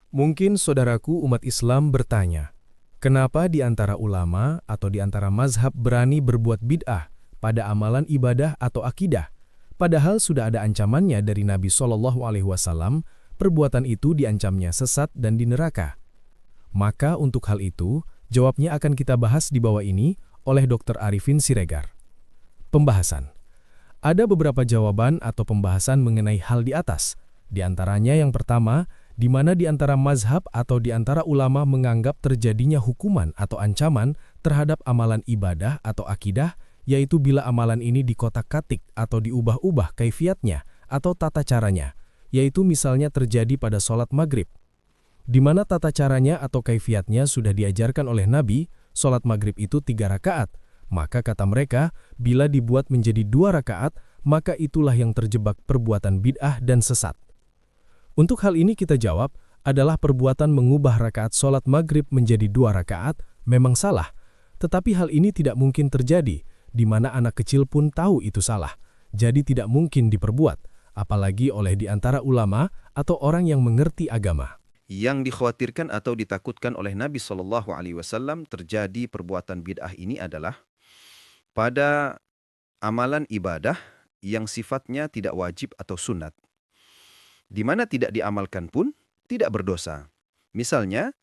Mungkin saudaraku umat Islam bertanya, kenapa di antara ulama atau di antara mazhab berani berbuat bid'ah pada amalan ibadah atau akidah, padahal sudah ada ancamannya dari Nabi SAW, perbuatan itu diancamnya sesat dan di neraka. Maka untuk hal itu, jawabnya akan kita bahas di bawah ini oleh Dr. Arifin Siregar. Pembahasan. Ada beberapa jawaban atau pembahasan mengenai hal di atas. Di antaranya yang pertama, di mana di antara mazhab atau di antara ulama menganggap terjadinya hukuman atau ancaman terhadap amalan ibadah atau akidah, yaitu bila amalan ini dikotak-katik atau diubah-ubah kaifiatnya atau tata caranya, yaitu misalnya terjadi pada sholat maghrib. Di mana tata caranya atau kaifiatnya sudah diajarkan oleh Nabi, sholat maghrib itu 3 rakaat. Maka kata mereka, bila dibuat menjadi 2 rakaat, maka itulah yang terjebak perbuatan bid'ah dan sesat. Untuk hal ini kita jawab, adalah perbuatan mengubah rakaat sholat maghrib menjadi 2 rakaat, memang salah. Tetapi hal ini tidak mungkin terjadi, di mana anak kecil pun tahu itu salah. Jadi tidak mungkin diperbuat, apalagi oleh di antara ulama atau orang yang mengerti agama. Yang dikhawatirkan atau ditakutkan oleh Nabi SAW terjadi perbuatan bid'ah ini adalah pada amalan ibadah yang sifatnya tidak wajib atau sunat, di mana tidak diamalkan pun tidak berdosa. Misalnya,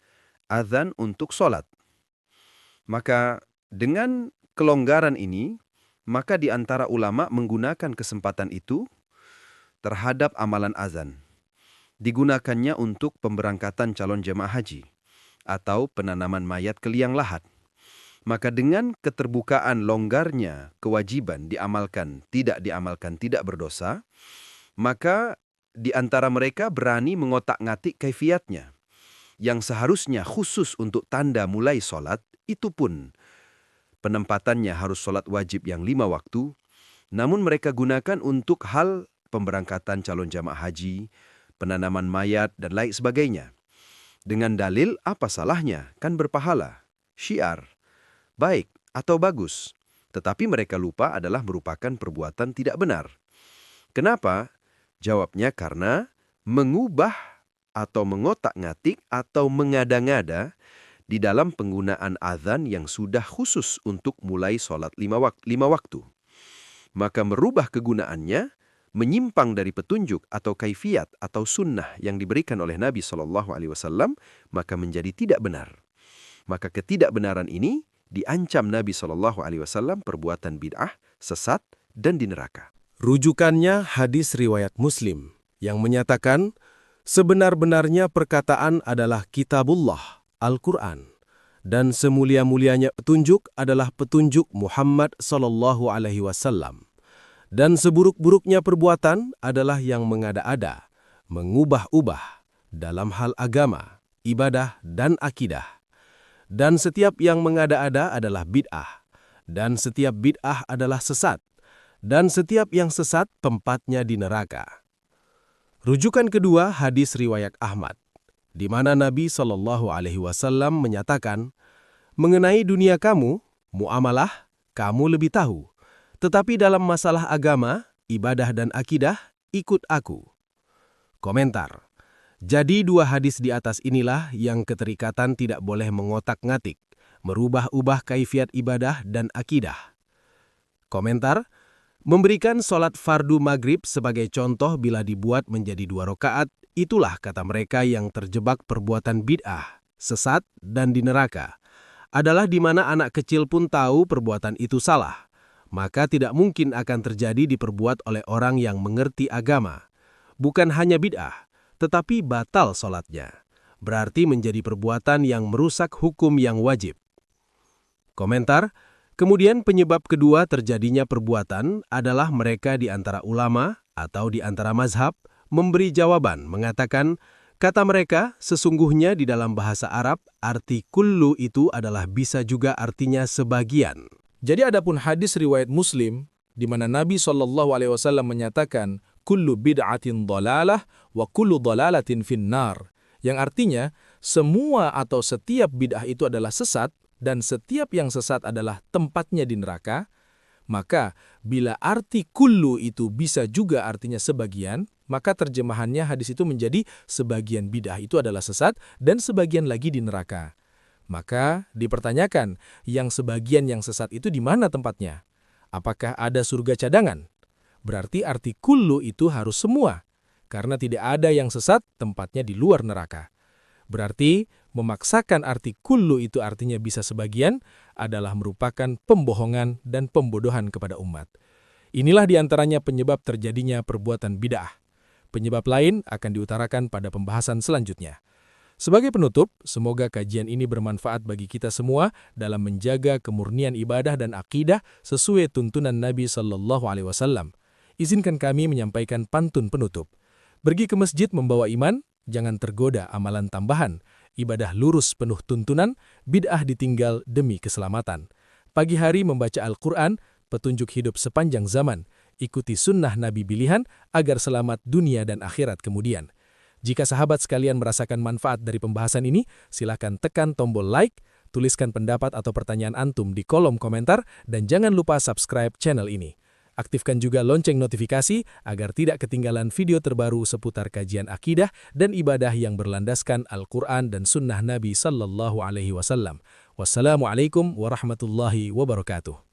azan untuk sholat. Maka dengan kelonggaran ini, maka di antara ulama menggunakan kesempatan itu terhadap amalan azan. Digunakannya untuk pemberangkatan calon jemaah haji atau penanaman mayat ke liang lahat. Maka dengan keterbukaan longgarnya kewajiban diamalkan, tidak berdosa, maka di antara mereka berani mengotak-ngatik kaifiatnya. Yang seharusnya khusus untuk tanda mulai sholat, itu pun penempatannya harus sholat wajib yang 5 waktu, namun mereka gunakan untuk hal pemberangkatan calon jamaah haji, penanaman mayat, dan lain sebagainya. Dengan dalil, apa salahnya? Kan berpahala. Syiar. Baik atau bagus. Tetapi mereka lupa adalah merupakan perbuatan tidak benar. Kenapa? Jawabnya karena mengubah atau mengotak-ngatik atau mengada-ngada di dalam penggunaan azan yang sudah khusus untuk mulai sholat 5 waktu. Maka merubah kegunaannya, menyimpang dari petunjuk atau kaifiat atau sunnah yang diberikan oleh Nabi SAW, maka menjadi tidak benar. Maka ketidakbenaran ini diancam Nabi SAW perbuatan bid'ah, sesat, dan di neraka. Rujukannya hadis riwayat Muslim yang menyatakan, sebenar-benarnya perkataan adalah kitabullah, Al-Quran, dan semulia-mulianya petunjuk adalah petunjuk Muhammad SAW. Dan seburuk-buruknya perbuatan adalah yang mengada-ada, mengubah-ubah dalam hal agama, ibadah, dan akidah. Dan setiap yang mengada-ada adalah bid'ah, dan setiap bid'ah adalah sesat, dan setiap yang sesat tempatnya di neraka. Rujukan kedua hadis riwayat Ahmad, di mana Nabi SAW menyatakan, mengenai dunia kamu, muamalah, kamu lebih tahu. Tetapi dalam masalah agama, ibadah dan akidah, ikut aku. Komentar. Jadi 2 hadis di atas inilah yang keterikatan tidak boleh mengotak-ngatik, merubah-ubah kaifiat ibadah dan akidah. Komentar. Memberikan sholat fardu maghrib sebagai contoh bila dibuat menjadi 2 rakaat, itulah kata mereka yang terjebak perbuatan bid'ah, sesat, dan di neraka. Adalah di mana anak kecil pun tahu perbuatan itu salah. Maka tidak mungkin akan terjadi diperbuat oleh orang yang mengerti agama. Bukan hanya bid'ah, tetapi batal sholatnya. Berarti menjadi perbuatan yang merusak hukum yang wajib. Komentar. Kemudian penyebab kedua terjadinya perbuatan adalah mereka di antara ulama atau di antara mazhab memberi jawaban mengatakan, kata mereka sesungguhnya di dalam bahasa Arab arti kullu itu adalah bisa juga artinya sebagian. Jadi adapun hadis riwayat Muslim di mana Nabi SAW menyatakan kullu bid'atin dhalalah wa kullu dhalalatin finnar, yang artinya semua atau setiap bid'ah itu adalah sesat dan setiap yang sesat adalah tempatnya di neraka, maka bila arti kullu itu bisa juga artinya sebagian, maka terjemahannya hadis itu menjadi sebagian bid'ah itu adalah sesat dan sebagian lagi di neraka. Maka dipertanyakan, yang sebagian yang sesat itu di mana tempatnya? Apakah ada surga cadangan? Berarti arti kullu itu harus semua, karena tidak ada yang sesat tempatnya di luar neraka. Berarti memaksakan arti kullu itu artinya bisa sebagian adalah merupakan pembohongan dan pembodohan kepada umat. Inilah diantaranya penyebab terjadinya perbuatan bid'ah. Penyebab lain akan diutarakan pada pembahasan selanjutnya. Sebagai penutup, semoga kajian ini bermanfaat bagi kita semua dalam menjaga kemurnian ibadah dan akidah sesuai tuntunan Nabi Shallallahu Alaihi Wasallam. Izinkan kami menyampaikan pantun penutup. Pergi ke masjid membawa iman, jangan tergoda amalan tambahan. Ibadah lurus penuh tuntunan, bid'ah ditinggal demi keselamatan. Pagi hari membaca Al-Quran, petunjuk hidup sepanjang zaman. Ikuti sunnah Nabi pilihan agar selamat dunia dan akhirat kemudian. Jika sahabat sekalian merasakan manfaat dari pembahasan ini, silakan tekan tombol like, tuliskan pendapat atau pertanyaan antum di kolom komentar, dan jangan lupa subscribe channel ini. Aktifkan juga lonceng notifikasi agar tidak ketinggalan video terbaru seputar kajian akidah dan ibadah yang berlandaskan Al-Quran dan Sunnah Nabi Sallallahu Alaihi Wasallam. Wassalamualaikum warahmatullahi wabarakatuh.